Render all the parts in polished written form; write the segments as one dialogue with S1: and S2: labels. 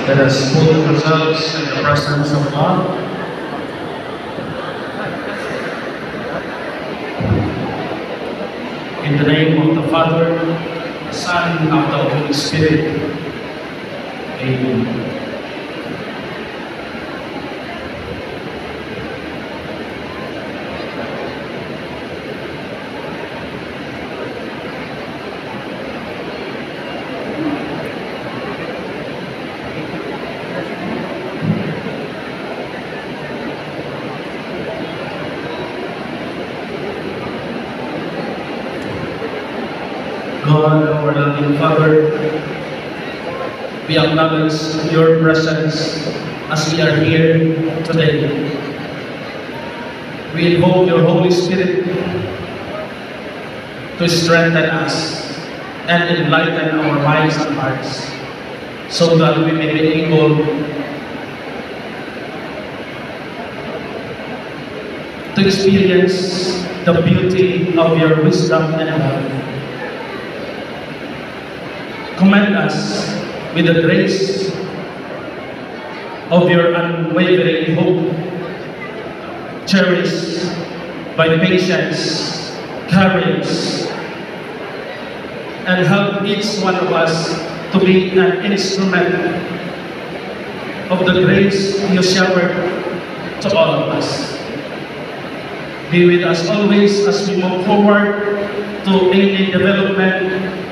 S1: Let us put ourselves in the presence of God. In the name of the Father, the Son, and of the Holy Spirit. Amen. God, our loving Father, we acknowledge your presence as we are here today. We invoke your Holy Spirit to strengthen us and enlighten our minds and hearts so that we may be able to experience the beauty of your wisdom and love. Commend us with the grace of your unwavering hope, cherished by patience, courage, and help each one of us to be an instrument of the grace you showered to all of us. Be with us always as we move forward to any development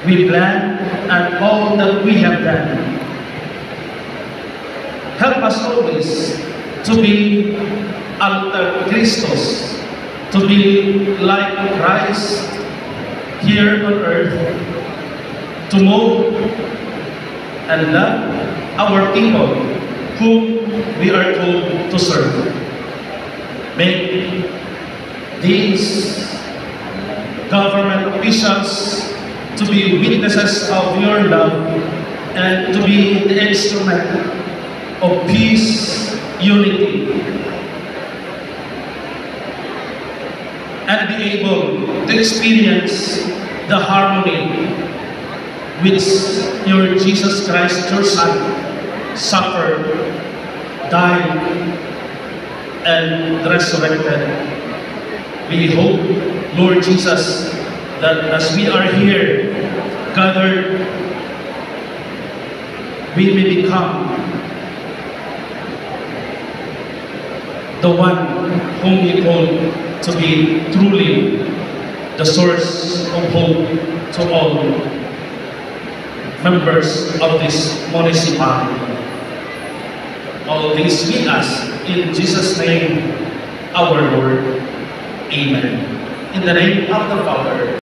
S1: we plan and all that we have done. Help us always to be alter Christos, to be like Christ here on earth, to move and love our people whom we are called to serve. Make these government officials to be witnesses of your love and to be the instrument of peace, unity, and be able to experience the harmony which your Jesus Christ, your Son, suffered, died, and resurrected. We hope, Lord Jesus, that as we are here gathered, we may become the one whom we call to be truly the source of hope to all members of this municipality. All this we ask in Jesus' name, our Lord. Amen. In the name of the Father,